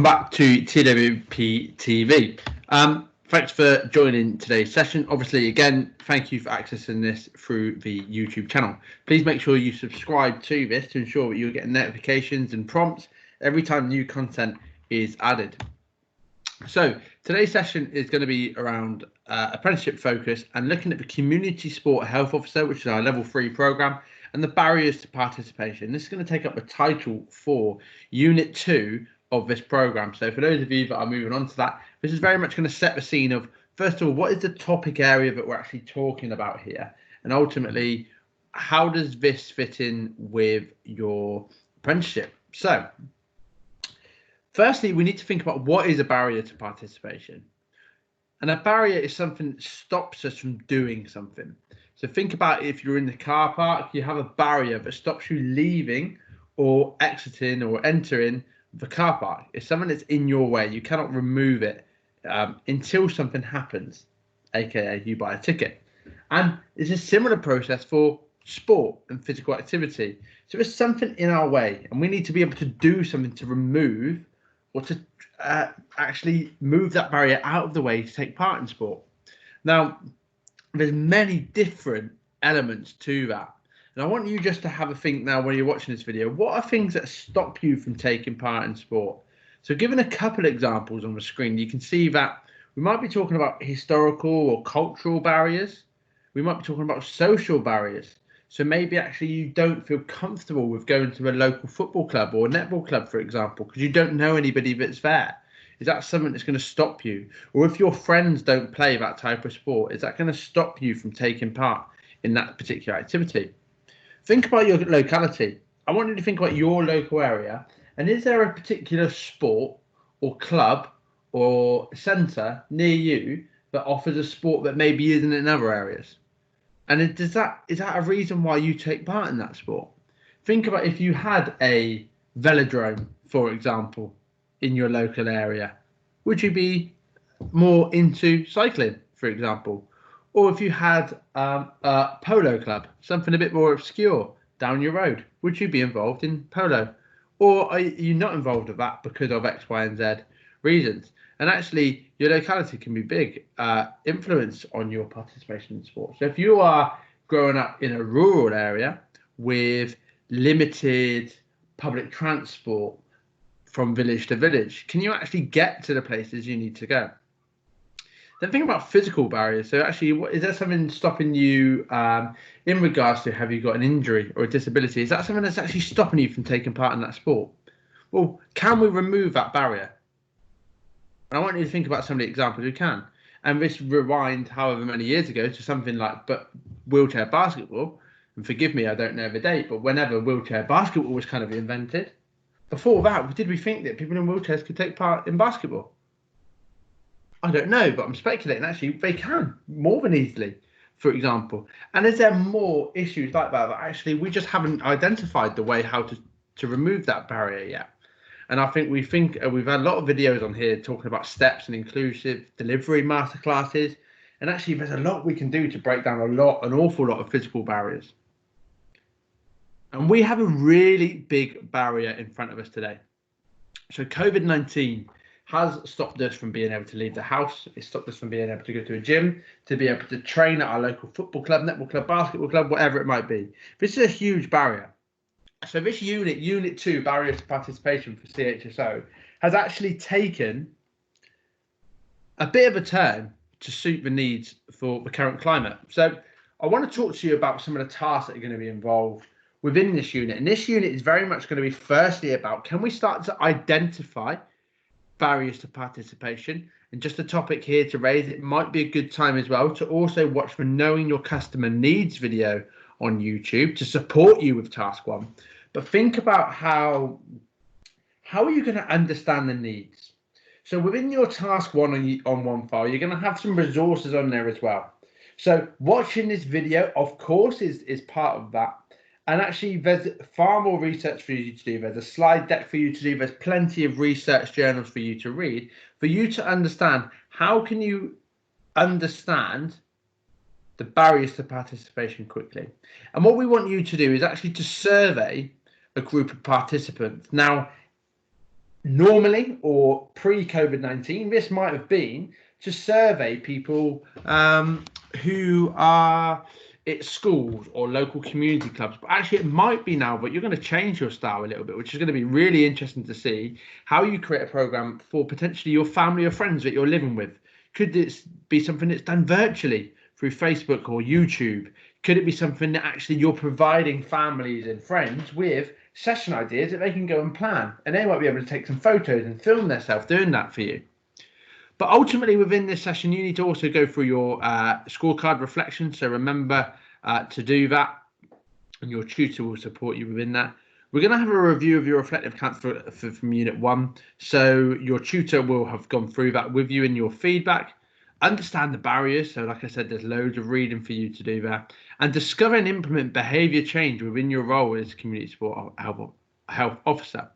Back to TWP-TV. Thanks for joining today's session. Obviously, again, thank you for accessing this through the YouTube channel. Please make sure you subscribe to this to ensure that you're getting notifications and prompts every time new content is added. So today's session is going to be around apprenticeship focus and looking at the Community Sport Health Officer, which is our level 3 program, and the barriers to participation. This is going to take up the title for Unit 2 of this program. So for those of you that are moving on to that, this is very much going to set the scene of, first of all, what is the topic area that we're actually talking about here? And ultimately, how does this fit in with your apprenticeship? So firstly, we need to think about what is a barrier to participation. And a barrier is something that stops us from doing something. So think about if you're in the car park, you have a barrier that stops you leaving or exiting or entering the car park. It's something that's in your way. You cannot remove it until something happens, aka you buy a ticket. And it's a similar process for sport and physical activity. So there's something in our way, and we need to be able to do something to remove or to actually move that barrier out of the way to take part in sport. Now, there's many different elements to that. And I want you just to have a think now when you're watching this video. What are things that stop you from taking part in sport? So given a couple of examples on the screen, you can see that we might be talking about historical or cultural barriers. We might be talking about social barriers. So maybe actually you don't feel comfortable with going to a local football club or a netball club, for example, because you don't know anybody that's there. Is that something that's going to stop you? Or if your friends don't play that type of sport, is that going to stop you from taking part in that particular activity? Think about your locality. I want you to think about your local area. And is there a particular sport or club or centre near you that offers a sport that maybe isn't in other areas? And is that a reason why you take part in that sport? Think about if you had a velodrome, for example, in your local area. Would you be more into cycling, for example? Or if you had a polo club, something a bit more obscure down your road, would you be involved in polo? Or are you not involved with that because of X, Y, and Z reasons? And actually, your locality can be big influence on your participation in sports. So if you are growing up in a rural area with limited public transport from village to village, can you actually get to the places you need to go? Then think about physical barriers. So actually, is there something stopping you in regards to, have you got an injury or a disability? Is that something that's actually stopping you from taking part in that sport? Well, can we remove that barrier? And I want you to think about some of the examples we can. And this rewind however many years ago to something like wheelchair basketball. And forgive me, I don't know the date, but whenever wheelchair basketball was kind of invented, before that, did we think that people in wheelchairs could take part in basketball? I don't know, but I'm speculating. Actually, they can more than easily, for example. And is there more issues like that actually we just haven't identified the way how to remove that barrier yet? And I think we've had a lot of videos on here talking about steps and inclusive delivery masterclasses. And actually, there's a lot we can do to break down an awful lot of physical barriers. And we have a really big barrier in front of us today. So COVID-19 has stopped us from being able to leave the house. It's stopped us from being able to go to a gym, to be able to train at our local football club, netball club, basketball club, whatever it might be. This is a huge barrier. So this unit 2, barriers to participation for CHSO, has actually taken a bit of a turn to suit the needs for the current climate. So I want to talk to you about some of the tasks that are going to be involved within this unit. And this unit is very much going to be firstly about, can we start to identify barriers to participation? And just a topic here to raise, it might be a good time as well to also watch the Knowing Your Customer Needs video on YouTube to support you with task 1. But think about how are you going to understand the needs? So within your task 1 on one file, you're going to have some resources on there as well. So watching this video, of course, is part of that. And actually, there's far more research for you to do. There's a slide deck for you to do. There's plenty of research journals for you to read, for you to understand how can you understand the barriers to participation quickly. And what we want you to do is actually to survey a group of participants. Now, Normally or pre-COVID-19, this might have been to survey people who are at schools or local community clubs, but actually it might be now, but you're going to change your style a little bit, which is going to be really interesting to see how you create a program for potentially your family or friends that you're living with. Could this be something that's done virtually through Facebook or YouTube? Could it be something that actually you're providing families and friends with session ideas that they can go and plan, and they might be able to take some photos and film themselves doing that for you? But ultimately, within this session, you need to also go through your scorecard reflection. So remember to do that, and your tutor will support you within that. We're going to have a review of your reflective cancer from Unit 1. So your tutor will have gone through that with you in your feedback. Understand the barriers. So like I said, there's loads of reading for you to do there. And discover and implement behaviour change within your role as a community support health officer.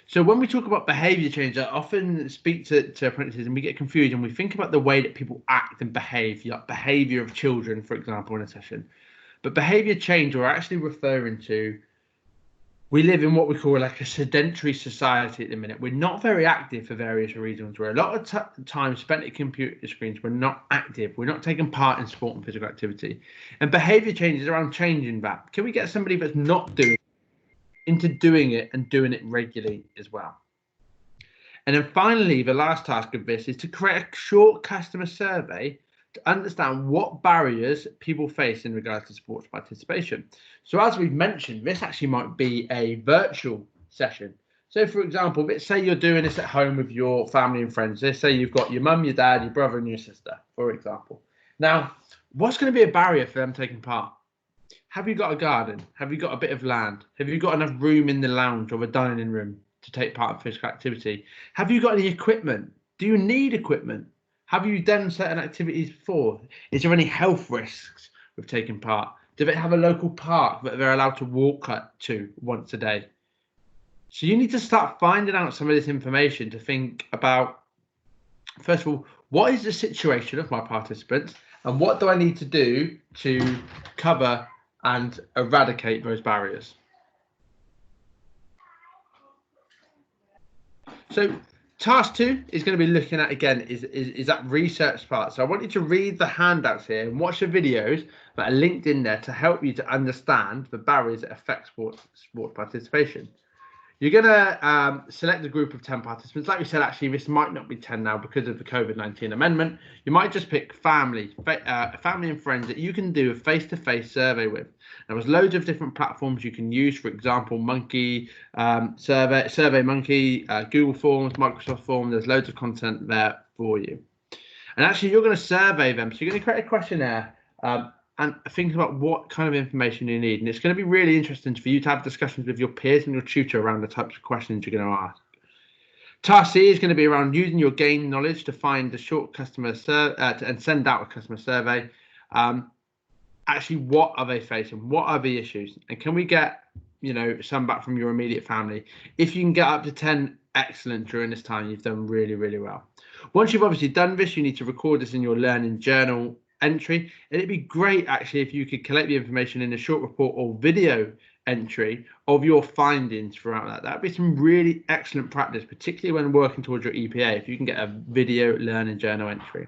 So when we talk about behaviour change, I often speak to apprentices and we get confused and we think about the way that people act and behave, like behaviour of children, for example, in a session. But behaviour change, we're actually referring to, we live in what we call like a sedentary society at the minute. We're not very active for various reasons. We're a lot of time spent at computer screens. We're not active. We're not taking part in sport and physical activity. And behaviour change is around changing that. Can we get somebody that's not doing into doing it and doing it regularly as well? And then finally, the last task of this is to create a short customer survey to understand what barriers people face in regards to sports participation. So as we've mentioned, this actually might be a virtual session. So for example, let's say you're doing this at home with your family and friends. Let's say you've got your mum, your dad, your brother and your sister, for example. Now, what's going to be a barrier for them taking part? Have you got a garden? Have you got a bit of land? Have you got enough room in the lounge or the dining room to take part in physical activity? Have you got any equipment? Do you need equipment? Have you done certain activities before? Is there any health risks with taking part? Do they have a local park that they're allowed to walk to once a day? So you need to start finding out some of this information to think about, first of all, what is the situation of my participants and what do I need to do to cover and eradicate those barriers? So task 2 is going to be looking at, again, is that research part. So I want you to read the handouts here and watch the videos that are linked in there to help you to understand the barriers that affect sports participation. You're going to select a group of 10 participants. Like we said, actually, this might not be 10 now because of the COVID-19 amendment. You might just pick family and friends that you can do a face-to-face survey with. Now, there's loads of different platforms you can use. For example, Monkey, Survey Monkey, Google Forms, Microsoft Forms. There's loads of content there for you. And actually, you're going to survey them. So you're going to create a questionnaire and think about what kind of information you need. And it's going to be really interesting for you to have discussions with your peers and your tutor around the types of questions you're going to ask. Task C is going to be around using your gained knowledge to find the short customer and send out a customer survey. Actually, what are they facing? What are the issues? And can we get, some back from your immediate family? If you can get up to 10, excellent. During this time, you've done really, really well. Once you've obviously done this, you need to record this in your learning journal entry, and it'd be great actually if you could collect the information in a short report or video entry of your findings throughout that. That'd be some really excellent practice, particularly when working towards your EPA, if you can get a video learning journal entry.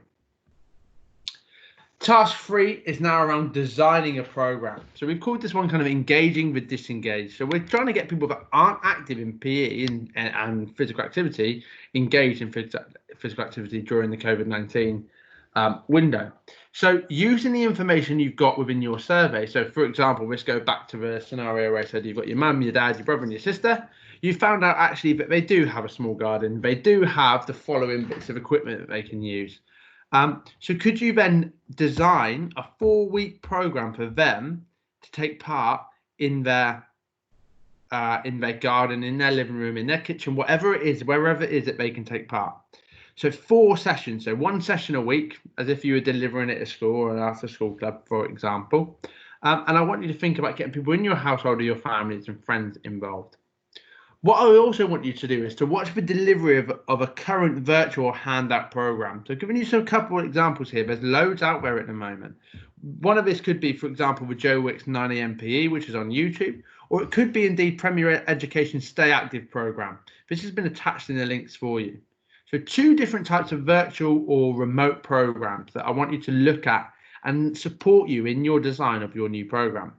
Task 3 is now around designing a program. So we've called this one kind of engaging with disengaged. So we're trying to get people that aren't active in PE and physical activity engaged in physical activity during the COVID-19 window. So using the information you've got within your survey, so for example, let's go back to the scenario where I said you've got your mum, your dad, your brother and your sister. You found out actually that they do have a small garden. They do have the following bits of equipment that they can use. So could you then design a 4-week program for them to take part in their garden, in their living room, in their kitchen, whatever it is, wherever it is that they can take part? So 4 sessions, so 1 session a week, as if you were delivering it at a school or an after school club, for example. And I want you to think about getting people in your household or your families and friends involved. What I also want you to do is to watch the delivery of a current virtual handout program. So giving you some couple of examples here, there's loads out there at the moment. One of this could be, for example, the Joe Wicks 9am PE, which is on YouTube, or it could be indeed Premier Education Stay Active program. this has been attached in the links for you. So 2 different types of virtual or remote programs that I want you to look at and support you in your design of your new program.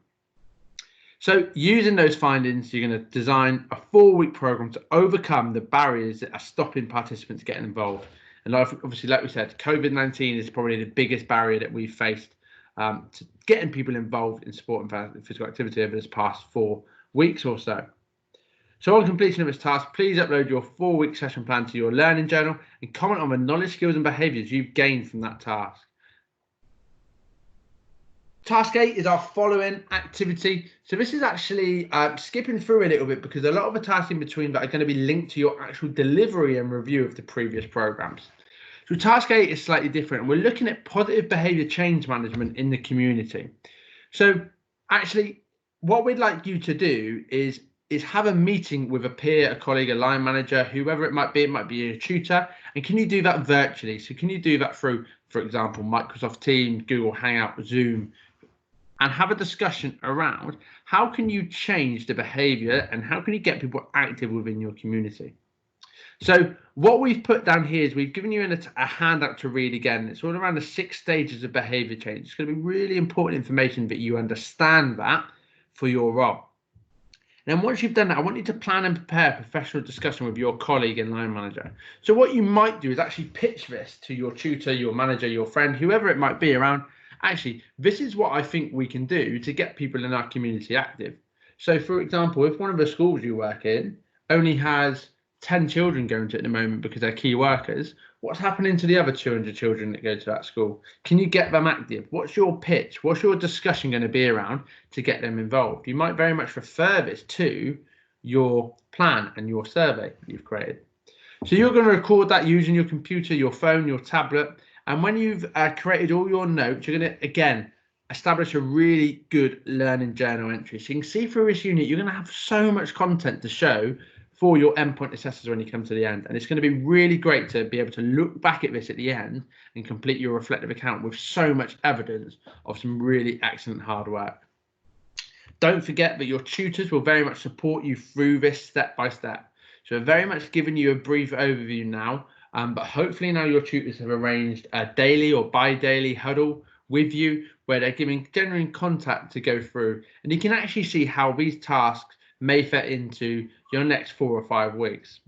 So using those findings, you're going to design a 4-week program to overcome the barriers that are stopping participants getting involved. And obviously, like we said, COVID-19 is probably the biggest barrier that we've faced to getting people involved in sport and physical activity over this past 4 weeks or so. So on completion of this task, please upload your 4-week session plan to your learning journal and comment on the knowledge, skills and behaviours you've gained from that task. Task 8 is our following activity. So this is actually skipping through a little bit because a lot of the tasks in between that are going to be linked to your actual delivery and review of the previous programs. So task 8 is slightly different. We're looking at positive behavior change management in the community. So actually, what we'd like you to do is have a meeting with a peer, a colleague, a line manager, whoever it might be a tutor. And can you do that virtually? So can you do that through, for example, Microsoft Teams, Google Hangout, Zoom, and have a discussion around how can you change the behavior and how can you get people active within your community. So what we've put down here is we've given you a handout to read again. It's all around the 6 stages of behavior change. It's going to be really important information that you understand that for your role. And then once you've done that, I want you to plan and prepare a professional discussion with your colleague and line manager. So what you might do is actually pitch this to your tutor, your manager, your friend, whoever it might be around. Actually, this is what I think we can do to get people in our community active. So, for example, if one of the schools you work in only has 10 children going to it at the moment because they're key workers, what's happening to the other 200 children that go to that school? Can you get them active? What's your pitch? What's your discussion going to be around to get them involved? You might very much refer this to your plan and your survey you've created. So you're going to record that using your computer, your phone, your tablet. And when you've created all your notes, you're going to, again, establish a really good learning journal entry. So you can see through this unit, you're going to have so much content to show for your endpoint assessors when you come to the end. And it's going to be really great to be able to look back at this at the end and complete your reflective account with so much evidence of some really excellent hard work. Don't forget that your tutors will very much support you through this step by step. So I've very much given you a brief overview now. But hopefully now your tutors have arranged a daily or bi-daily huddle with you where they're giving genuine contact to go through. And you can actually see how these tasks may fit into your next 4 or 5 weeks.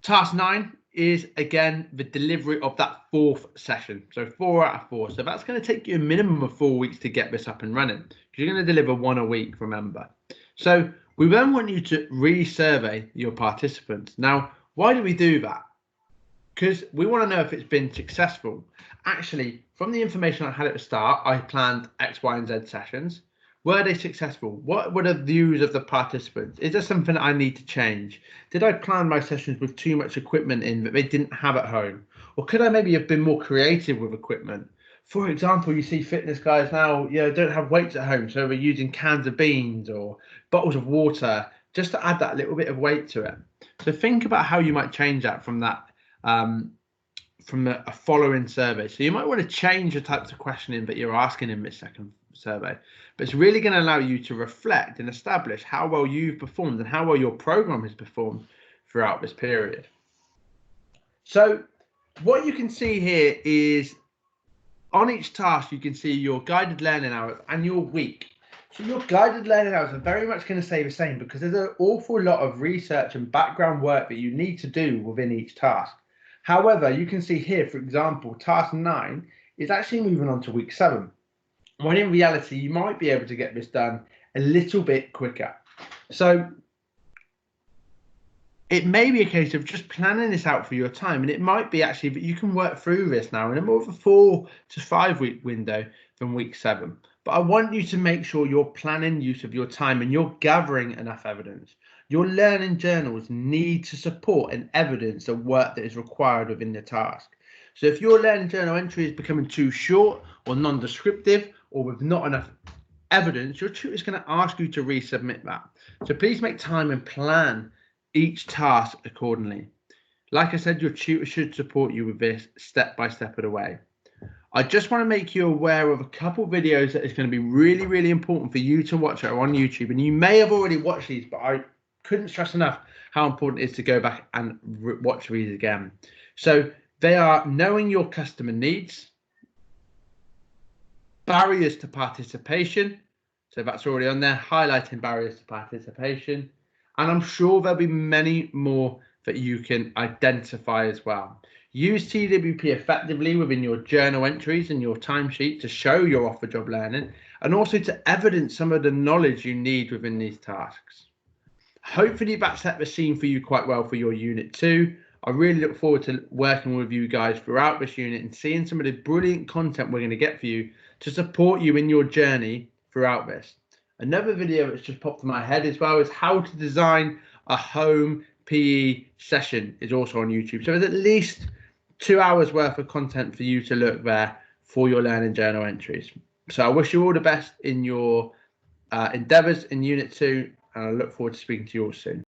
Task 9 is, again, the delivery of that 4th session. So 4 out of 4. So that's going to take you a minimum of 4 weeks to get this up and running because you're going to deliver 1 a week, remember. So we then want you to re-survey your participants. Now, why do we do that? Because we want to know if it's been successful. Actually, from the information I had at the start, I planned X, Y, and Z sessions. Were they successful? What were the views of the participants? Is there something I need to change? Did I plan my sessions with too much equipment in that they didn't have at home? Or could I maybe have been more creative with equipment? For example, you see fitness guys now, don't have weights at home, so they're using cans of beans or bottles of water just to add that little bit of weight to it. So think about how you might change that from that, from a following survey. So you might want to change the types of questioning that you're asking in this second survey, but it's really going to allow you to reflect and establish how well you've performed and how well your program has performed throughout this period. So what you can see here is on each task, you can see your guided learning hours and your week. So your guided learning hours are very much going to stay the same because there's an awful lot of research and background work that you need to do within each task. However, you can see here, for example, task 9 is actually moving on to week 7. When in reality, you might be able to get this done a little bit quicker. So it may be a case of just planning this out for your time, and it might be actually that you can work through this now in a more of a 4 to 5 week window than week 7. But I want you to make sure you're planning use of your time and you're gathering enough evidence. Your learning journals need to support and evidence the work that is required within the task. So if your learning journal entry is becoming too short or non-descriptive or with not enough evidence, your tutor is going to ask you to resubmit that. So please make time and plan each task accordingly. Like I said, your tutor should support you with this step by step of the way. I just want to make you aware of a couple of videos that is going to be really, really important for you to watch that are on YouTube. And you may have already watched these, but couldn't stress enough how important it is to go back and watch these again. So they are knowing your customer needs, barriers to participation. So that's already on there, highlighting barriers to participation. And I'm sure there'll be many more that you can identify as well. Use TWP effectively within your journal entries and your timesheet to show your off-the-job learning, and also to evidence some of the knowledge you need within these tasks. Hopefully that set the scene for you quite well for your Unit 2. I really look forward to working with you guys throughout this unit and seeing some of the brilliant content we're going to get for you to support you in your journey throughout this. Another video that's just popped in my head as well is how to design a home PE session is also on YouTube. So there's at least 2 hours worth of content for you to look there for your learning journal entries. So I wish you all the best in your endeavours in Unit 2, and I look forward to speaking to you all soon.